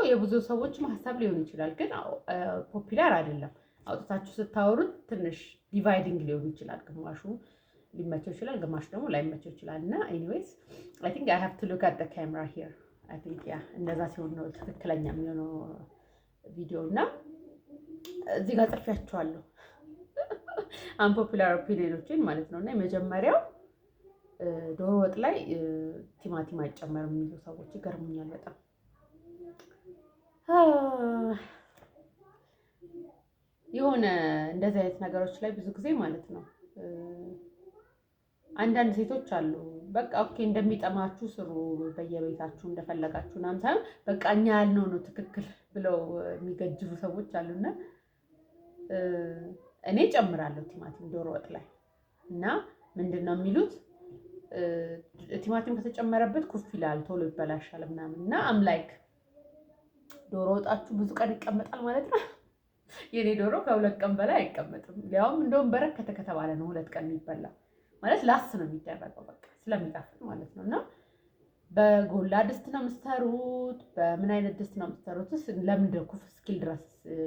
የብዙ ሰዎችም ሀሳብ ሊሆን ይችላል፣ ግን ፖፑላር አይደለም። አውጥታችሁ ስታወሩት ትንሽ ዲቫይዲንግ ሊሆን ይችላል። ግማሹ ሊመቸው ይችላል፣ ግማሹ ደግሞ ላይመቸው ይችላል። እና ኤኒዌይስ አይ ቲንክ አይ ሃቭ ቱ ሉክ አት ዘ ካሜራ ሂር። አይ ቲንክ ያ እንደዛ ሲሆን ነው ትክክለኛ የሚሆነው ቪዲዮ። እና እዚህ ጋር ጽፌያቸዋለሁ አንፖፑላር ኦፒኒዮኖችን ማለት ነው። እና የመጀመሪያው ዶሮ ወጥ ላይ ቲማቲም አይጨመርም የሚሉ ሰዎች ይገርሙኛል በጣም። የሆነ እንደዚህ አይነት ነገሮች ላይ ብዙ ጊዜ ማለት ነው አንዳንድ ሴቶች አሉ በቃ ኦኬ እንደሚጠማችሁ ስሩ በየቤታችሁ እንደፈለጋችሁ ምናምን ሳይሆን በቃ እኛ ያልነው ነው ትክክል ብለው የሚገጅሩ ሰዎች አሉና እኔ ጨምራለሁ ቲማቲም ዶሮ ወጥ ላይ። እና ምንድነው የሚሉት ቲማቲም ከተጨመረበት ኩፍ ይላል ቶሎ ይበላሻል ምናምን። እና አም ላይክ ዶሮ ወጣችሁ ብዙ ቀን ይቀመጣል ማለት ነው። የኔ ዶሮ ከ2 ቀን በላይ አይቀመጥም። ያውም እንደውም በረከተ ከተባለ ነው 2 ቀን የሚበላ ማለት ላስ ነው የሚደረገው በቃ ስለሚጣፍጥ ማለት ነው። እና በጎላ ድስት ነው የምትሰሩት? በምን አይነት ድስት ነው የምትሰሩት? ለምንድን ኩፍ እስኪል ድረስ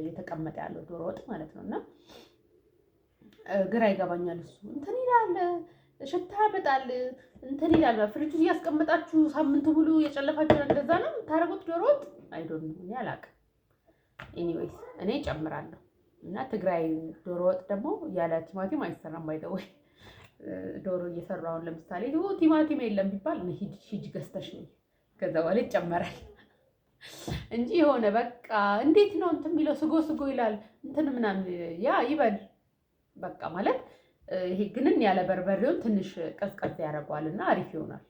የተቀመጠ ያለው ዶሮ ወጥ ማለት ነው? እና ግራ ይገባኛል። እሱ እንትን ይላል ሽታ ያመጣል እንትን ይላል። ፍሪጅ ውስጥ ያስቀመጣችሁ ሳምንት ሙሉ የጨለፋችሁ እንደዛ ነው የምታረጉት ዶሮ ወጥ? አይ ዶንት ኖ እኔ አላውቅም። ኤኒዌይስ እኔ ጨምራለሁ። እና ትግራይ ዶሮ ወጥ ደግሞ ያለ ቲማቲም አይሰራም። ባይደው ዶሮ እየሰራውን ለምሳሌ ቲማቲም የለም ቢባል ሂጅ ገዝተሽ ነው ከዛ በኋላ ይጨመራል እንጂ የሆነ በቃ እንዴት ነው እንትን የሚለው ስጎ ይላል እንትን ምናምን ያ ይበል በቃ ማለት ይሄ ግንን ያለ በርበሬውን ትንሽ ቀዝቀዝ ያደርገዋልና አሪፍ ይሆናል።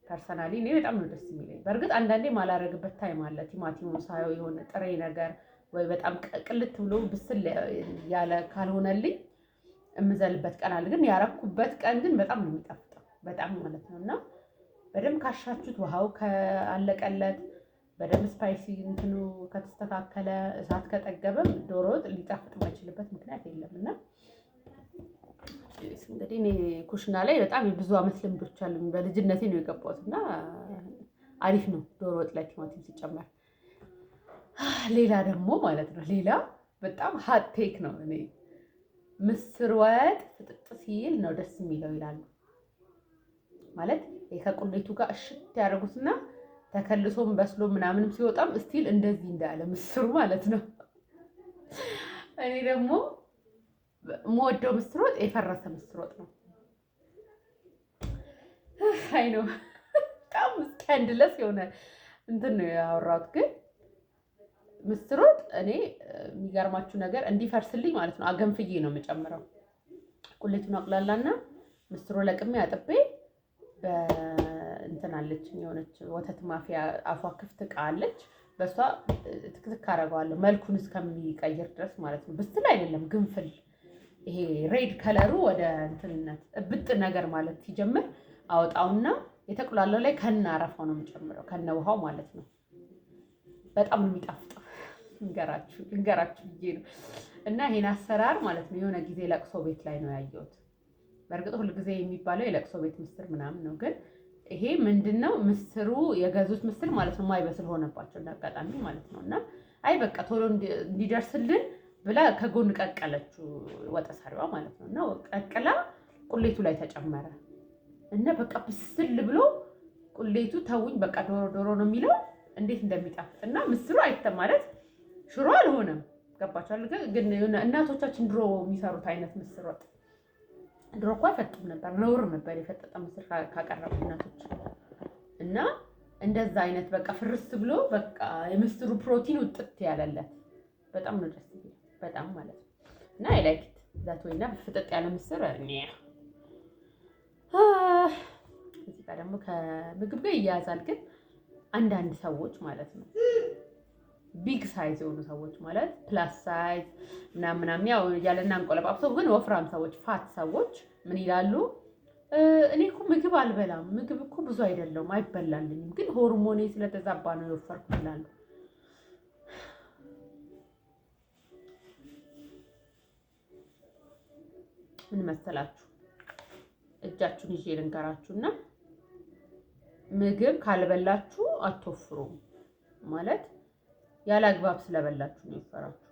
ፐርሰናሊ እኔ በጣም ነው ደስ የሚለኝ። በእርግጥ አንዳንዴ ማላረግበት ታይም አለ። ቲማቲሙን ሳየው የሆነ ጥሬ ነገር ወይ በጣም ቅልት ብሎ ብስል ያለ ካልሆነልኝ እምዘልበት ቀን አለ። ግን ያረኩበት ቀን ግን በጣም ነው የሚጣፍጠው በጣም ማለት ነው። እና በደንብ ካሻችሁት ውሃው ካለቀለት በደንብ ስፓይሲ እንትኑ ከተስተካከለ እሳት ከጠገበም ዶሮ ወጥ ሊጣፍጥ የማይችልበት ምክንያት የለም። እና እንግዲህ እኔ ኩሽና ላይ በጣም የብዙ አመት ልምዶች አሉኝ። በልጅነቴ ነው የገባሁት እና አሪፍ ነው ዶሮ ወጥ ላይ ቲማቲም ሲጨመር። ሌላ ደግሞ ማለት ነው ሌላ በጣም ሀት ቴክ ነው። እኔ ምስር ወጥ ፍጥጥ ሲል ነው ደስ የሚለው ይላሉ። ማለት ከቁሌቱ ጋር እሽት ያደርጉትና ተከልሶም በስሎ ምናምንም ሲወጣም ስቲል እንደዚህ እንዳለ ምስሩ ማለት ነው። እኔ ደግሞ የምወደው ምስር ወጥ የፈረሰ ምስር ወጥ ነው። አይ ነው በጣም ስካንድለስ የሆነ እንትን ነው ያወራሁት። ግን ምስር ወጥ እኔ የሚገርማችሁ ነገር እንዲፈርስልኝ ማለት ነው አገንፍዬ ነው የምጨምረው። ቁሌቱን አቅላላና ምስሩ ለቅሜ አጥቤ በእንትን አለችኝ የሆነች ወተት ማፊያ አፏ ክፍት ዕቃ አለች። በሷ ትክትክ አደርገዋለሁ መልኩን እስከሚቀይር ድረስ ማለት ነው። ብስል አይደለም ግንፍል ይሄ ሬድ ከለሩ ወደ እንትንነት ብጥ ነገር ማለት ሲጀምር አወጣውና የተቁላላው ላይ ከነ አረፋው ነው የምጨምረው ከነ ውሃው ማለት ነው። በጣም ነው የሚጣፍጠው። ልንገራችሁ ብዬ ነው። እና ይሄን አሰራር ማለት ነው የሆነ ጊዜ ለቅሶ ቤት ላይ ነው ያየሁት። በእርግጥ ሁሉ ጊዜ የሚባለው የለቅሶ ቤት ምስር ምናምን ነው። ግን ይሄ ምንድነው ምስሩ የገዙት ምስር ማለት ነው ማይበስል ሆነባቸው እንዳጋጣሚ ማለት ነው። እና አይ በቃ ቶሎ እንዲደርስልን ብላ ከጎን ቀቀለችው ወጥ ሰሪዋ ማለት ነው። እና ቀቅላ ቁሌቱ ላይ ተጨመረ እና በቃ ብስል ብሎ ቁሌቱ ተውኝ በቃ ዶሮ ነው የሚለው እንዴት እንደሚጣፍጥ። እና ምስሩ አይተም ማለት ሽሮ አልሆነም። ገባችኋል? ግን እናቶቻችን ድሮ የሚሰሩት አይነት ምስር ወጥ ድሮ እኮ አይፈጥም ነበር፣ ነውር ነበር የፈጠጠ ምስር ካቀረቡ እናቶች። እና እንደዛ አይነት በቃ ፍርስ ብሎ በቃ የምስሩ ፕሮቲን ውጥት ያለለት በጣም ነው ደስ የሚለው በጣም ማለት ነው። እና አይ ላይክ ኢት ዛት ወይና ፍጥጥ ያለ ምስር እኔ እዚህ ጋር ደግሞ ከምግብ ጋር ይያዛል። ግን አንዳንድ ሰዎች ማለት ነው ቢግ ሳይዝ የሆኑ ሰዎች ማለት ፕላስ ሳይዝ ምናምን ያው ያለና አንቆለጳጵሰው ግን ወፍራም ሰዎች ፋት ሰዎች ምን ይላሉ? እኔ እኮ ምግብ አልበላም፣ ምግብ እኮ ብዙ አይደለም አይበላልኝም፣ ግን ሆርሞኔ ስለተዛባ ነው የወፈርኩት ይላሉ። ምን መሰላችሁ? እጃችሁን ይዤ ልንገራችሁና ምግብ ካልበላችሁ አትወፍሩም ማለት ያለ አግባብ ስለበላችሁ ነው የወፈራችሁ።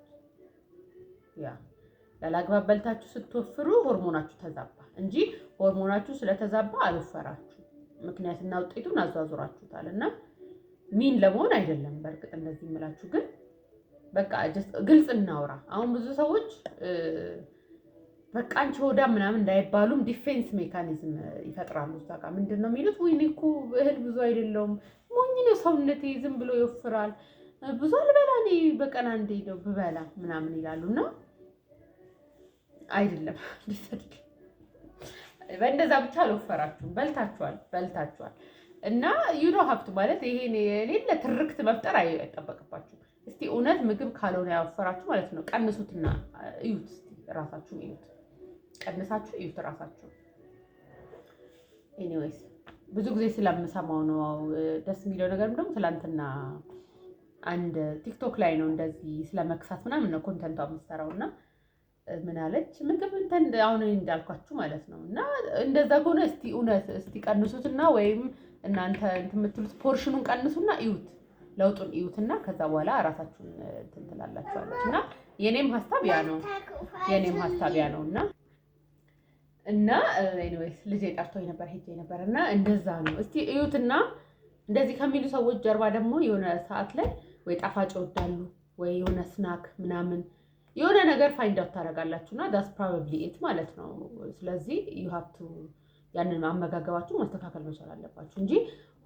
ያለ አግባብ በልታችሁ ስትወፍሩ ሆርሞናችሁ ተዛባ እንጂ ሆርሞናችሁ ስለተዛባ አልወፈራችሁ። ምክንያትና ውጤቱን አዟዙራችሁታል እና ሚን ለመሆን አይደለም። በእርግጥ እንደዚህ የምላችሁ ግን በቃ ግልጽ እናውራ። አሁን ብዙ ሰዎች በቃ አንቺ ሆዳ ምናምን እንዳይባሉም ዲፌንስ ሜካኒዝም ይፈጥራሉ። እዛ ጋር ምንድን ነው የሚሉት? ወይኔ እኮ እህል ብዙ አይደለውም፣ ሞኝ ነው ሰውነቴ፣ ዝም ብሎ ይወፍራል፣ ብዙ አልበላ እኔ በቀን አንዴ ነው ብበላ ምናምን ይላሉ። እና አይደለም በእንደዛ ብቻ አልወፈራችሁም፣ በልታችኋል። እና ዩኖ ሀብት ማለት ይሄ የሌለ ትርክት መፍጠር አይጠበቅባችሁም። እስቲ እውነት ምግብ ካልሆነ ያወፈራችሁ ማለት ነው ቀንሱትና እዩት። እስቲ ራሳችሁን እዩት፣ ቀንሳችሁ እዩት ራሳችሁ። ኤኒዌይስ ብዙ ጊዜ ስለምሰማው ነው ደስ የሚለው ነገር። ደግሞ ትላንትና አንድ ቲክቶክ ላይ ነው እንደዚህ ስለመክሳት ምናምን ነው ኮንተንቷ የምትሰራው እና ምን አለች? ምግብ እንትን አሁን እንዳልኳችሁ ማለት ነው። እና እንደዛ ከሆነ እስቲ እውነት እስቲ ቀንሱትና ወይም እናንተ እንትን የምትሉት ፖርሽኑን ቀንሱና እዩት፣ ለውጡን እዩትና ከዛ በኋላ ራሳችሁን እንትን ትላላችኋለች። እና የኔም ሀሳብ ያ ነው እና ኤኒዌይስ ልጄ ጠርቶኝ ነበር ሄጄ ነበር እና እንደዛ ነው። እስቲ እዩትና እንደዚህ ከሚሉ ሰዎች ጀርባ ደግሞ የሆነ ሰዓት ላይ ወይ ጣፋጭ ይወዳሉ ወይ የሆነ ስናክ ምናምን የሆነ ነገር ፋይንድ አውት ታደርጋላችሁና ዳስ ፕሮባብሊ ኢት ማለት ነው። ስለዚህ ዩ ሃቭ ቱ ያንን አመጋገባችሁ ማስተካከል መቻል አለባችሁ እንጂ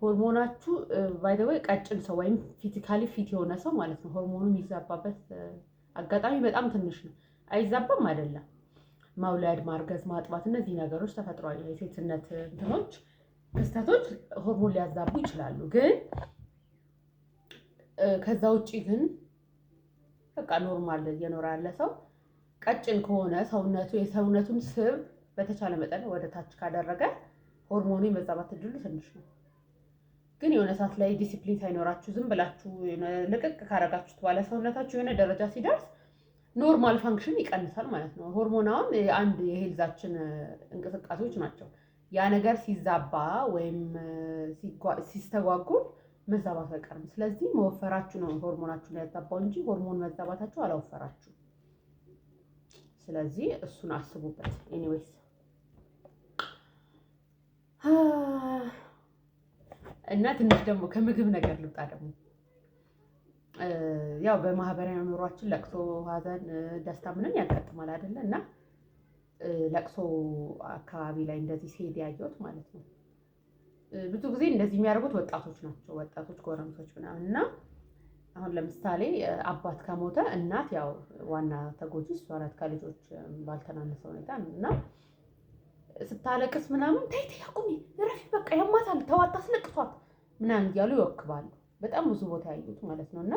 ሆርሞናችሁ ባይ ዘ ወይ ቀጭን ሰው ወይም ፊዚካሊ ፊት የሆነ ሰው ማለት ነው ሆርሞኑ የሚዛባበት አጋጣሚ በጣም ትንሽ ነው። አይዛባም አይደለም፣ መውለድ፣ ማርገዝ፣ ማጥባት እነዚህ ነገሮች ተፈጥሯዊ የሴትነት እንትኖች ክስተቶች ሆርሞን ሊያዛቡ ይችላሉ። ግን ከዛ ውጪ ግን በቃ ኖርማል እየኖረ ያለ ሰው ቀጭን ከሆነ ሰውነቱ የሰውነቱን ስብ በተቻለ መጠን ወደ ታች ካደረገ ሆርሞኑ የመዛባት እድሉ ትንሽ ነው። ግን የሆነ ሰዓት ላይ ዲሲፕሊን ሳይኖራችሁ ዝም ብላችሁ ልቅቅ ካረጋችሁት በኋላ ሰውነታችሁ የሆነ ደረጃ ሲደርስ ኖርማል ፋንክሽን ይቀንሳል ማለት ነው። ሆርሞናውን አንድ የሄልዛችን እንቅስቃሴዎች ናቸው። ያ ነገር ሲዛባ ወይም ሲስተጓጎል መዛባቱ አይቀርም። ስለዚህ መወፈራችሁ ነው ሆርሞናችሁን ያዛባው እንጂ ሆርሞን መዛባታችሁ አላወፈራችሁ። ስለዚህ እሱን አስቡበት። ኤኒዌይስ እና ትንሽ ደግሞ ከምግብ ነገር ልውጣ። ደግሞ ያው በማህበራዊ ኑሯችን ለቅሶ፣ ሀዘን፣ ደስታ ምንም ያጋጥማል አይደለ? እና ለቅሶ አካባቢ ላይ እንደዚህ ሲሄድ ያየሁት ማለት ነው። ብዙ ጊዜ እንደዚህ የሚያደርጉት ወጣቶች ናቸው። ወጣቶች ጎረምሶች ምናምን እና አሁን ለምሳሌ አባት ከሞተ እናት ያው ዋና ተጎጂ እሷ ናት ከልጆች ባልተናነሰ ሁኔታ እና ስታለቅስ ምናምን ተይ አቁሚ፣ ረፊ በቃ ያማታል፣ ተዋት፣ አስለቅሷት ምናምን እያሉ ይወክባሉ። በጣም ብዙ ቦታ ያዩት ማለት ነው። እና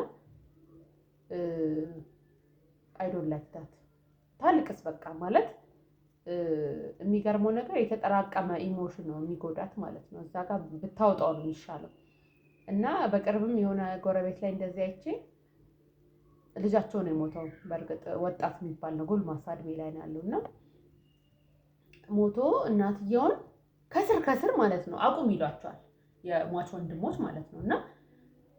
አይ ዶንት ላይክ ዳት። ታልቅስ በቃ ማለት የሚገርመው ነገር የተጠራቀመ ኢሞሽን ነው የሚጎዳት ማለት ነው። እዛ ጋር ብታወጣው ነው የሚሻለው። እና በቅርብም የሆነ ጎረቤት ላይ እንደዚህ አይቼ ልጃቸው ነው የሞተው። በእርግጥ ወጣት የሚባል ነው፣ ጎልማሳ እድሜ ላይ ነው ያለው እና ሞቶ እናትየውን ከስር ማለት ነው አቁም ይሏቸዋል የሟች ወንድሞች ማለት ነው። እና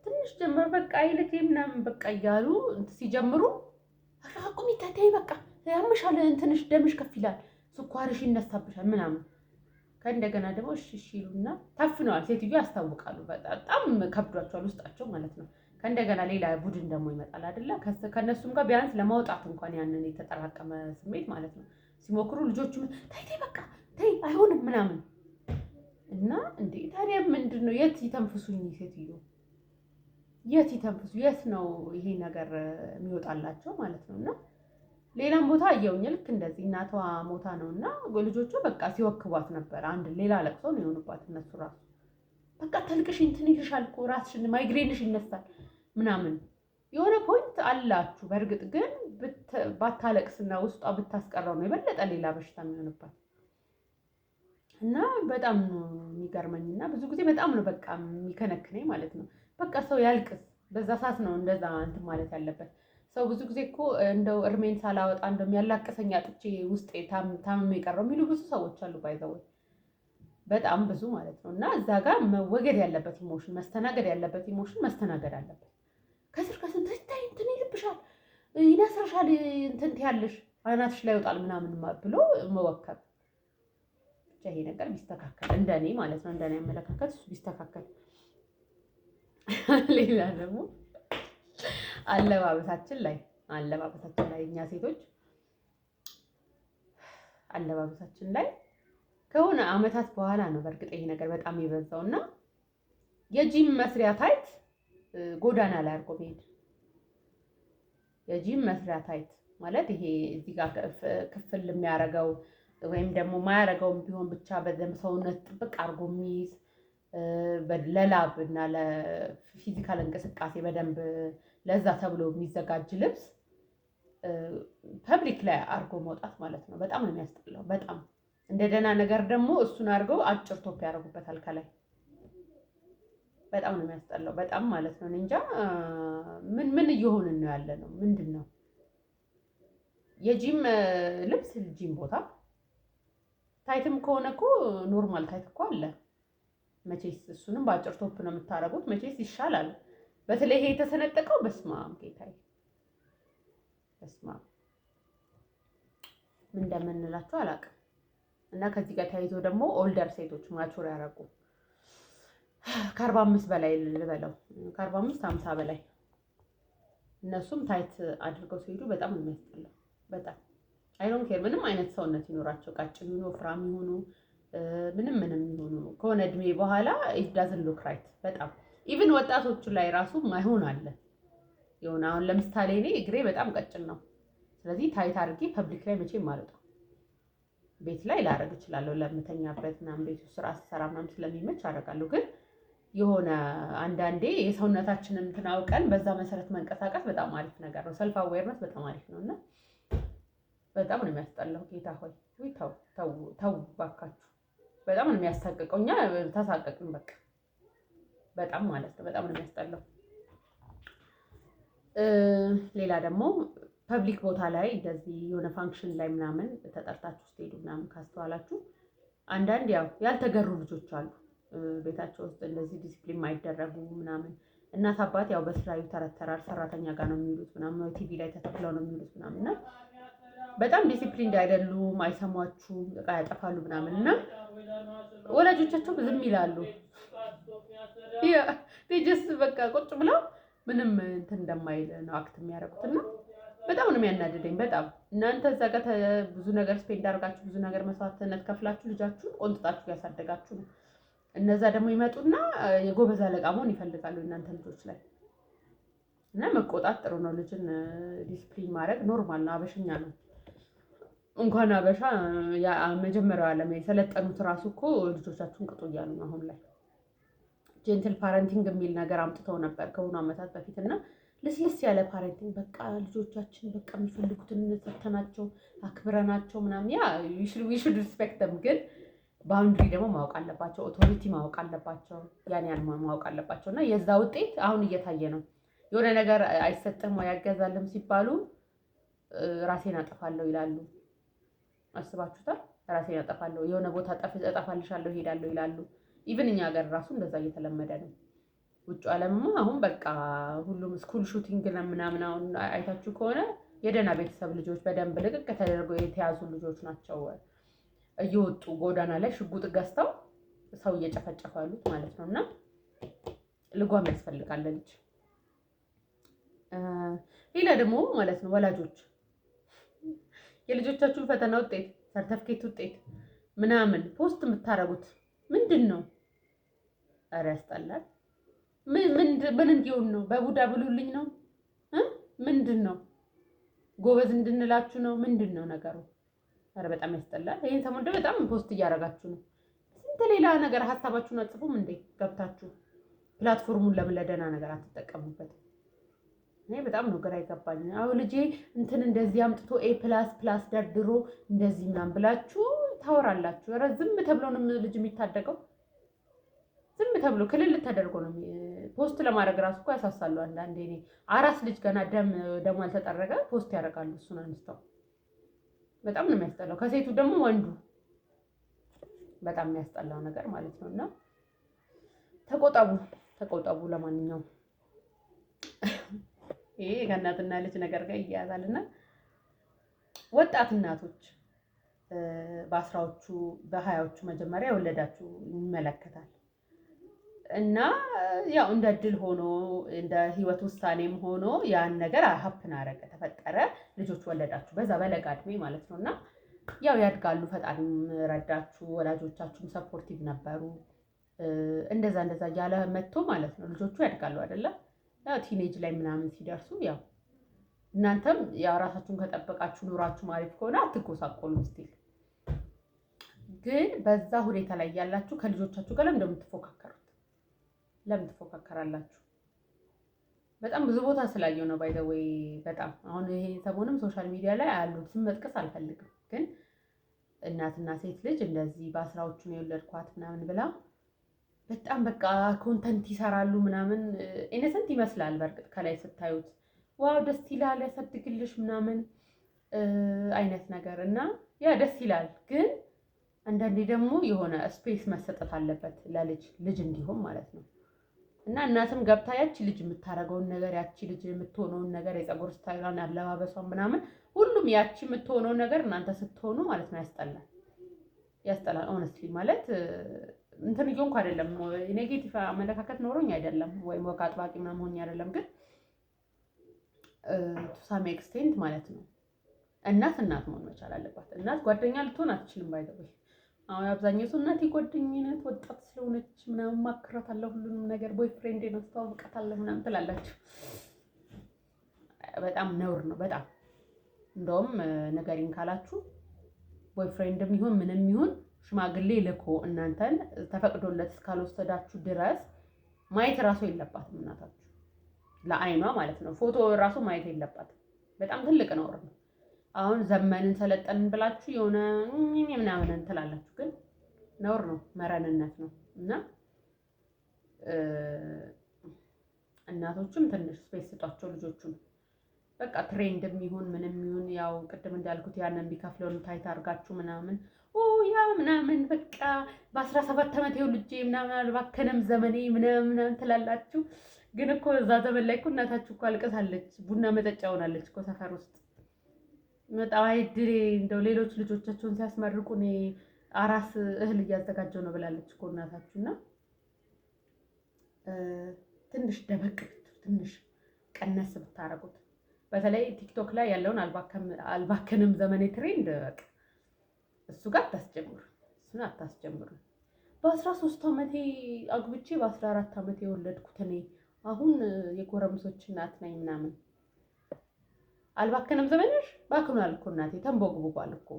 ትንሽ ጀምር በቃ ይልክ ምናምን በቃ እያሉ ሲጀምሩ አቁም ይታተይ በቃ ያምሻል፣ እንትንሽ ደምሽ ከፍ ይላል፣ ስኳርሽ ይነሳብሻል ምናምን። ከእንደገና ደግሞ እሺ ይሉና ታፍነዋል። ሴትዮ ያስታውቃሉ። በጣም ከብዷቸዋል ውስጣቸው ማለት ነው። ከእንደገና ሌላ ቡድን ደግሞ ይመጣል አይደለ? ከነሱም ጋር ቢያንስ ለማውጣት እንኳን ያንን የተጠራቀመ ስሜት ማለት ነው ሲሞክሩ ልጆቹ ተይ በቃ ተይ አይሆንም ምናምን እና እንዴ ታዲያ ምንድን ነው? የት ይተንፍሱኝ? ሴትዮ የት ይተንፍሱ? የት ነው ይሄ ነገር የሚወጣላቸው ማለት ነው? እና ሌላም ቦታ አየውኝ ልክ እንደዚህ እናቷ ሞታ ነው እና ልጆቹ በቃ ሲወክቧት ነበር። አንድ ሌላ ለቅሶ ነው የሆኑባት እነሱ ራሱ በቃ ተልቅሽ እንትን ይልሻል እኮ ራስሽን ማይግሬንሽ ይነሳል ምናምን የሆነ ፖይንት አላችሁ። በእርግጥ ግን ባታለቅስና ውስጧ ብታስቀረው ነው የበለጠ ሌላ በሽታ የሚሆንባት። እና በጣም ነው የሚገርመኝና ብዙ ጊዜ በጣም ነው በቃ የሚከነክነኝ ማለት ነው። በቃ ሰው ያልቅስ፣ በዛ ሰዓት ነው እንደዛ እንትን ማለት ያለበት። ሰው ብዙ ጊዜ እኮ እንደው እርሜን ሳላወጣ እንደውም ያላቀሰኝ አጥቼ ውስጤ ታምሜ የቀረው የሚሉ ብዙ ሰዎች አሉ። ባይዘው በጣም ብዙ ማለት ነው። እና እዛ ጋር መወገድ ያለበት ኢሞሽን፣ መስተናገድ ያለበት ኢሞሽን መስተናገድ አለበት። ከስር ያህል እንትን ትያለሽ አናትሽ ላይ ይወጣል ምናምን ብሎ መወከብ። ብቻ ይሄ ነገር ቢስተካከል እንደኔ ማለት ነው፣ እንደኔ አመለካከት እሱ ቢስተካከል። ሌላ ደግሞ አለባበሳችን ላይ እኛ ሴቶች አለባበሳችን ላይ ከሆነ አመታት በኋላ ነው በእርግጥ ይሄ ነገር በጣም የበዛው እና የጂም መስሪያ ታይት ጎዳና ላይ አድርጎ መሄድ። የጂም መስሪያ ታይት ማለት ይሄ እዚህ ጋር ክፍል የሚያደርገው ወይም ደግሞ ማያደርገውም ቢሆን ብቻ በደንብ ሰውነት ጥብቅ አድርጎ የሚይዝ ለላብ እና ለፊዚካል እንቅስቃሴ በደንብ ለዛ ተብሎ የሚዘጋጅ ልብስ ፐብሊክ ላይ አድርጎ መውጣት ማለት ነው። በጣም ነው የሚያስጠላው። በጣም እንደ ደህና ነገር ደግሞ እሱን አድርገው አጭር ቶፕ ያደርጉበታል ከላይ። በጣም ነው የሚያስጠላው። በጣም ማለት ነው። እንጃ ምን እየሆንን ነው ያለ ነው? ምንድን ነው የጂም ልብስ ጂም ቦታ ታይትም ከሆነ እኮ ኖርማል ታይት እኮ አለ። መቼስ እሱንም በአጭር ቶፕ ነው የምታረጉት። መቼስ ይሻላል። በተለይ ይሄ የተሰነጠቀው በስማም ጌታዬ፣ በስማም ምን እንደምንላቸው አላውቅም። እና ከዚህ ጋር ተያይዞ ደግሞ ኦልደር ሴቶች ማቹር ያደረጉ ከ45 በላይ ልበለው ከ45 50 በላይ እነሱም ታይት አድርገው ሲሄዱ በጣም ነው የሚያስጠላው። በጣም አይ ዶንት ኬር ምንም አይነት ሰውነት ይኖራቸው፣ ቀጭን ይሁኑ ወፍራም ይሁኑ ምንም ይሁኑ ከሆነ እድሜ በኋላ ኢት ዳዝንት ሉክ ራይት። በጣም ኢቭን ወጣቶቹ ላይ ራሱ ማይሆን አለ የሆነ አሁን ለምሳሌ እኔ እግሬ በጣም ቀጭን ነው። ስለዚህ ታይት አድርጌ ፐብሊክ ላይ መቼም አልወጣም። ቤት ላይ ላደርግ እችላለሁ ለምተኛበት ምናምን ቤት ውስጥ ስራ ስሰራ ምናምን ስለሚመች አደርጋለሁ። ግን የሆነ አንዳንዴ የሰውነታችንን እንትን አውቀን በዛ መሰረት መንቀሳቀስ በጣም አሪፍ ነገር ነው። ሰልፍ አዌርነስ በጣም አሪፍ ነው እና በጣም ነው የሚያስጠላው። ጌታ ሆይ ወይ ተው ባካችሁ። በጣም ነው የሚያሳቅቀው። እኛ ተሳቀቅን በቃ በጣም ማለት ነው። በጣም ነው የሚያስጠላው። ሌላ ደግሞ ፐብሊክ ቦታ ላይ እንደዚህ የሆነ ፋንክሽን ላይ ምናምን ተጠርታችሁ ስትሄዱ ምናምን ካስተዋላችሁ አንዳንድ ያው ያልተገሩ ልጆች አሉ ቤታቸው ውስጥ እንደዚህ ዲሲፕሊን ማይደረጉ ምናምን። እናት አባት ያው በስራ ይተረተራል፣ ሰራተኛ ጋር ነው የሚውሉት ምናምን፣ ቲቪ ላይ ተተክለው ነው የሚውሉት ምናምን እና በጣም ዲሲፕሊን አይደሉም፣ አይሰሟችሁም፣ እቃ ያጠፋሉ ምናምን እና ወላጆቻቸው ዝም ይላሉ። ያ ቴጀስ በቃ ቁጭ ብለው ምንም እንትን እንደማይል ነው አክት የሚያደርጉት እና በጣም ነው የሚያናድደኝ። በጣም እናንተ እዛ ጋር ብዙ ነገር ስፔንድ አድርጋችሁ ብዙ ነገር መስዋዕትነት ከፍላችሁ ልጃችሁን ቆንጥጣችሁ ያሳደጋችሁ ነው። እነዛ ደግሞ ይመጡና የጎበዝ አለቃ መሆን ይፈልጋሉ እናንተ ልጆች ላይ እና መቆጣት ጥሩ ነው። ልጅን ዲስፕሊን ማድረግ ኖርማል ነው፣ አበሽኛ ነው። እንኳን አበሻ መጀመሪያው ዓለም የሰለጠኑት ራሱ እኮ ልጆቻችሁን ቅጡ እያሉ ነው። አሁን ላይ ጄንትል ፓረንቲንግ የሚል ነገር አምጥተው ነበር ከሆኑ ዓመታት በፊት እና ልስልስ ያለ ፓረንቲንግ በቃ ልጆቻችን በቃ የሚፈልጉትን ሰተናቸው አክብረናቸው ምናምን ያ ዊ ሹድ ሪስፔክት ደም። ግን ባውንድሪ ደግሞ ማወቅ አለባቸው፣ ኦቶሪቲ ማወቅ አለባቸው፣ ያን ማወቅ አለባቸው እና የዛ ውጤት አሁን እየታየ ነው። የሆነ ነገር አይሰጥም ወይ ያገዛልም ሲባሉ ራሴን አጠፋለሁ ይላሉ። አስባችሁታል? ራሴን አጠፋለሁ፣ የሆነ ቦታ እጠፋልሻለሁ ሄዳለሁ ይላሉ። ኢቭን እኛ ሀገር ራሱ እንደዛ እየተለመደ ነው። ውጭ ዓለምማ አሁን በቃ ሁሉም ስኩል ሹቲንግ ምናምን አሁን አይታችሁ ከሆነ የደህና ቤተሰብ ልጆች በደንብ ልቅቅ ተደርገው የተያዙ ልጆች ናቸው እየወጡ ጎዳና ላይ ሽጉጥ ገዝተው ሰው እየጨፈጨፉ ያሉት ማለት ነው። እና ልጓም ያስፈልጋል ልጅ። ሌላ ደግሞ ማለት ነው ወላጆች የልጆቻችሁን ፈተና ውጤት፣ ሰርተፍኬት ውጤት ምናምን ፖስት የምታረጉት ምንድን ነው? ኧረ ያስጠላል። ምን እንዲሆን ነው? በቡዳ ብሉልኝ ነው? ምንድን ነው? ጎበዝ እንድንላችሁ ነው? ምንድን ነው ነገሩ? ኧረ በጣም ያስጠላል። ይሄን ሰሞን በጣም ፖስት እያደረጋችሁ ነው። ስንት ሌላ ነገር ሀሳባችሁን አጽፉም እንዴ ገብታችሁ? ፕላትፎርሙን ለምን ለደህና ነገር አትጠቀሙበት? እኔ በጣም ነው ግራ ይገባኝ። አሁን ልጄ እንትን እንደዚህ አምጥቶ A++ ደርድሮ እንደዚህ ምናምን ብላችሁ ታወራላችሁ። ኧረ ዝም ተብሎ ነው ልጅ የሚታደገው። ዝም ተብሎ ክልል ተደርጎ ነው ፖስት ለማድረግ ራሱ እኮ ያሳሳሉ። አንዳንዴ እኔ አራስ ልጅ ገና ደም አልተጠረገ ፖስት ያደርጋሉ። እሱን አንስተው በጣም ነው የሚያስጠላው። ከሴቱ ደግሞ ወንዱ በጣም የሚያስጠላው ነገር ማለት ነው። እና ተቆጠቡ። ለማንኛውም ይሄ ከእናትና ልጅ ነገር ጋር ይያያዛልና ወጣት እናቶች በ10ዎቹ በ20ዎቹ መጀመሪያ የወለዳችሁ ይመለከታል። እና ያው እንደ እድል ሆኖ እንደ ህይወት ውሳኔም ሆኖ ያን ነገር ሀፕን አረገ፣ ተፈጠረ፣ ልጆች ወለዳችሁ በዛ በለጋ እድሜ ማለት ነው። እና ያው ያድጋሉ፣ ፈጣሪም ረዳችሁ፣ ወላጆቻችሁም ሰፖርቲቭ ነበሩ። እንደዛ እያለ መጥቶ ማለት ነው ልጆቹ ያድጋሉ አይደለ? ያው ቲኔጅ ላይ ምናምን ሲደርሱ ያው እናንተም ያው ራሳችሁን ከጠበቃችሁ ኑራችሁ ማሪፍ ከሆነ አትጎሳቆሉም። ስቲል ግን በዛ ሁኔታ ላይ ያላችሁ ከልጆቻችሁ ጋር ለምን እንደምትፎካከሩት ለምን ትፎካከራላችሁ? በጣም ብዙ ቦታ ስላየው ነው ባይ ዘ ወይ። በጣም አሁን ይሄ ሰሞኑንም ሶሻል ሚዲያ ላይ ያሉት ስም መጥቀስ አልፈልግም፣ ግን እናትና ሴት ልጅ እንደዚህ በ10ዎቹ ነው የወለድኳት ምናምን ብላ በጣም በቃ ኮንተንት ይሰራሉ ምናምን። ኢነሰንት ይመስላል በእርግጥ ከላይ ስታዩት፣ ዋው ደስ ይላል ያሳድግልሽ ምናምን አይነት ነገር እና ያ ደስ ይላል። ግን አንዳንዴ ደግሞ የሆነ ስፔስ መሰጠት አለበት ልጅ እንዲሆን ማለት ነው። እና እናትም ገብታ ያቺ ልጅ የምታረገውን ነገር ያቺ ልጅ የምትሆነውን ነገር የፀጉር ስታይሏን ያለባበሷን ምናምን ሁሉም ያቺ የምትሆነውን ነገር እናንተ ስትሆኑ ማለት ነው ያስጠላል። ኦነስትሊ ማለት እንትን እየሆንኩ አይደለም፣ ኔጌቲቭ አመለካከት ኖሮኝ አይደለም፣ ወይም ወግ አጥባቂ ምናምን ሆኜ አይደለም። ግን ቱ ሳም ኤክስቴንት ማለት ነው እናት መሆን መቻል አለባት። እናት ጓደኛ ልትሆን አትችልም። ባይዘው አሁን አብዛኛው ሰው እናቴ ጓደኝነት ወጣት ስለሆነች ምናምን ማክራታለሁ፣ ሁሉንም ነገር ቦይፍሬንድ ነው አስተዋውቃታለሁ ምናምን ትላላችሁ። በጣም ነውር ነው በጣም። እንደውም ነገሪን ካላችሁ ቦይፍሬንድም ይሁን ምንም ይሁን ሽማግሌ ልኮ እናንተን ተፈቅዶለት እስካልወሰዳችሁ ድረስ ማየት ራሱ የለባትም እናታችሁ፣ ለአይኗ ማለት ነው። ፎቶ ራሱ ማየት የለባትም። በጣም ትልቅ ነውር ነው። አሁን ዘመንን ሰለጠንን ብላችሁ የሆነ ምናምን ትላላችሁ፣ ግን ነውር ነው፣ መረንነት ነው። እና እናቶችም ትንሽ ስፔስ ስጧቸው ልጆቹን። በቃ ትሬንድም ይሁን ምንም ይሁን ያው ቅድም እንዳልኩት ያንን ቢከፍለውን ታይት አድርጋችሁ ምናምን ያ ምናምን በቃ በ17 ዓመት ይኸው ልጄ ምናምን አልባከነም ዘመኔ ምናምን ትላላችሁ። ግን እኮ እዛ ዘመን ላይ እኮ እናታችሁ እኮ አልቅሳለች፣ ቡና መጠጫ ሆናለች እኮ ሰፈር ውስጥ በጣም አይድሬ። እንደው ሌሎች ልጆቻቸውን ሲያስመርቁ እኔ አራስ እህል እያዘጋጀው ነው ብላለች እኮ እናታችሁ። እና ትንሽ ደበቅ ትንሽ ቀነስ ብታረጉት፣ በተለይ ቲክቶክ ላይ ያለውን አልባከንም ዘመኔ ትሬንድ በቃ እሱ ጋር አታስጀምሩ፣ እሱን አታስጀምሩ። በ13 ዓመቴ አግብቼ በ14 ዓመቴ የወለድኩት እኔ አሁን የጎረምሶች እናት ነኝ ምናምን። አልባከንም ዘመንሽ ባክኗል እኮ እናቴ፣ ተንቦግቦጓል እኮ።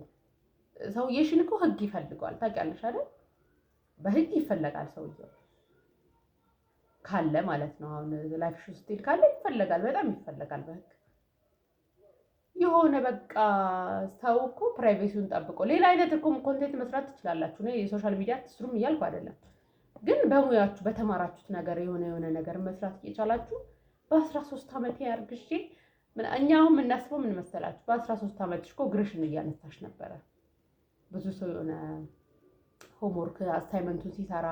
ሰውዬሽን እኮ ህግ ይፈልገዋል ታውቂያለሽ አይደል? በህግ ይፈለጋል ሰውዬው ካለ ማለት ነው። አሁን ላይፍሽ ውስጥ ካለ ይፈለጋል፣ በጣም ይፈለጋል በህግ። የሆነ በቃ ሰው እኮ ፕራይቬሲውን ጠብቆ ሌላ አይነት እኮ ኮንቴንት መስራት ትችላላችሁ። እኔ የሶሻል ሚዲያ ትስሩም እያልኩ አይደለም፣ ግን በሙያችሁ በተማራችሁት ነገር የሆነ ነገር መስራት እየቻላችሁ በ13 ዓመቴ አርግሼ እኛ አሁን የምናስበው ምን መሰላችሁ? በ13 ዓመትሽ እኮ ግርሽን እያነሳሽ ነበረ። ብዙ ሰው የሆነ ሆምወርክ አሳይመንቱን ሲሰራ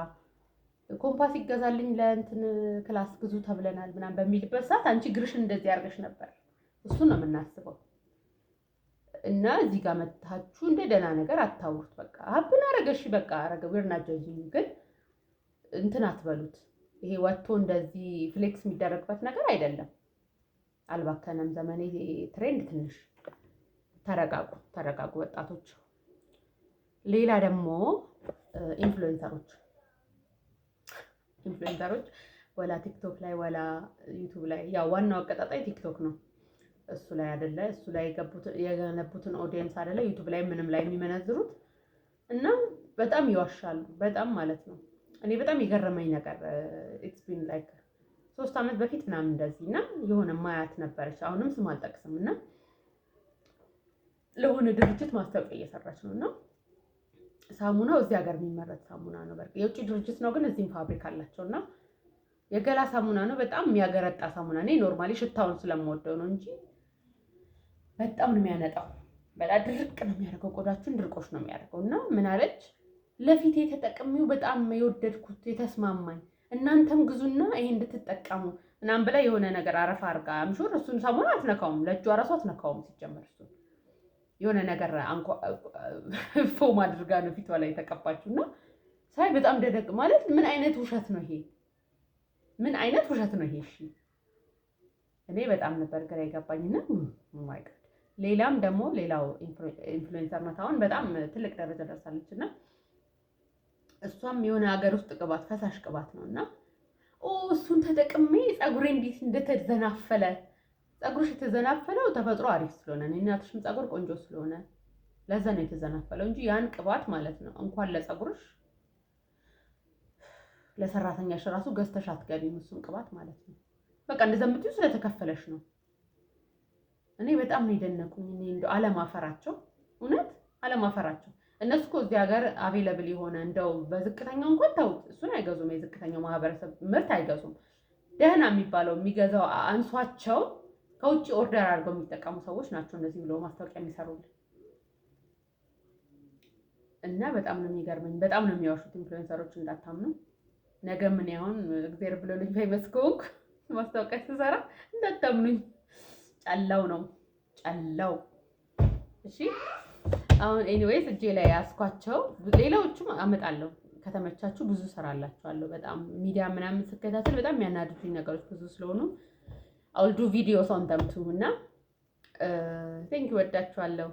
ኮምፓስ ይገዛልኝ ለእንትን ክላስ ግዙ ተብለናል ምናምን በሚልበት ሰዓት አንቺ ግርሽን እንደዚህ አርገሽ ነበር። እሱ ነው የምናስበው። እና እዚህ ጋር መታችሁ እንደ ደህና ነገር አታውሩት። በቃ ሀብን አረገሽ በቃ አረገ ወርናጀጂ ግን እንትን አትበሉት። ይሄ ወጥቶ እንደዚህ ፍሌክስ የሚደረግበት ነገር አይደለም። አልባከነም ዘመኔ ትሬንድ። ትንሽ ተረጋጉ ወጣቶች። ሌላ ደግሞ ኢንፍሉዌንሰሮች ወላ ቲክቶክ ላይ ወላ ዩቲዩብ ላይ ያው ዋናው አቀጣጣይ ቲክቶክ ነው። እሱ ላይ አይደለ እሱ ላይ የገነቡትን ኦዲየንስ አይደለ ዩቲዩብ ላይ ምንም ላይ የሚመነዝሩት እና በጣም ይዋሻሉ። በጣም ማለት ነው። እኔ በጣም የገረመኝ ነገር ኢትስ ቢን ላይክ 3 ዓመት በፊት ምናምን እንደዚህ እና የሆነ ማያት ነበረች፣ አሁንም ስም አልጠቅስም፣ እና ለሆነ ድርጅት ማስታወቂያ እየሰራች ነው። እና ሳሙናው እዚህ ሀገር የሚመረት ሳሙና ነው። በርግጥ የውጭ ድርጅት ነው፣ ግን እዚህም ፋብሪካ አላቸው። እና የገላ ሳሙና ነው፣ በጣም የሚያገረጣ ሳሙና። እኔ ኖርማሊ ሽታውን ስለምወደው ነው እንጂ በጣም ነው የሚያነጣው። በጣም ድርቅ ነው የሚያደርገው፣ ቆዳችሁን ድርቆሽ ነው የሚያደርገው። እና ምን አለች፣ ለፊቴ ተጠቅሚው በጣም የወደድኩት የተስማማኝ፣ እናንተም ግዙና ይሄ እንድትጠቀሙ ምናምን ብላ የሆነ ነገር አረፋ አርጋ አምሹር። እሱን ሳሙና አትነካውም፣ ለእጇ ራሱ አትነካውም ሲጀመር። እሱን የሆነ ነገር ፎም አድርጋ ነው ፊቷ ላይ የተቀባችው እና ሳይ በጣም ደደቅ ማለት ምን አይነት ውሸት ነው ይሄ? ምን አይነት ውሸት ነው ይሄ? እሺ እኔ በጣም ነበር ግራ የገባኝና ማይ ጋድ። ሌላም ደግሞ ሌላው ኢንፍሉዌንሰር ናት፣ አሁን በጣም ትልቅ ደረጃ ደርሳለች እና እሷም የሆነ ሀገር ውስጥ ቅባት ፈሳሽ ቅባት ነው እና እሱን ተጠቅሜ ፀጉሬ እንዴት እንደተዘናፈለ። ፀጉርሽ የተዘናፈለው ተፈጥሮ አሪፍ ስለሆነ ነው፣ እናትሽም ፀጉር ቆንጆ ስለሆነ ለዛ ነው የተዘናፈለው እንጂ ያን ቅባት ማለት ነው እንኳን ለፀጉርሽ ለሰራተኛሽ ራሱ ገዝተሽ አትገቢም፣ እሱን ቅባት ማለት ነው። በቃ እንደዛ የምትይው ስለተከፈለሽ ነው። እኔ በጣም ነው የደነቁኝ። እኔ እንደው አለማፈራቸው፣ እውነት አለማፈራቸው። እነሱ እኮ እዚህ ሀገር አቬለብል የሆነ እንደው በዝቅተኛው እንኳን ተውት፣ እሱን አይገዙም። የዝቅተኛው ማህበረሰብ ምርት አይገዙም። ደህና የሚባለው የሚገዛው አንሷቸው ከውጭ ኦርደር አድርገው የሚጠቀሙ ሰዎች ናቸው እንደዚህ ብለው ማስታወቂያ የሚሰሩልን እና በጣም ነው የሚገርመኝ። በጣም ነው የሚዋሹት ኢንፍሉዌንሰሮች፣ እንዳታምኑ። ነገ ምን ያሁን እግዚአብሔር ብሎልኝ ፌመስ ከሆንኩ ማስታወቂያ ስሰራ እንዳታምኑኝ። ጨላው ነው ጨላው። እሺ አሁን ኤኒዌይስ እጄ ላይ ያስኳቸው ሌላዎቹም አመጣለሁ። ከተመቻችሁ ብዙ ሰራላችኋለሁ። በጣም ሚዲያ ምናምን ስከታተል በጣም የሚያናድዱኝ ነገሮች ብዙ ስለሆኑ አውል ዱ ቪዲዮስ ኦን ተም ቱ እና ቴንክ ዩ ወዳችኋለሁ።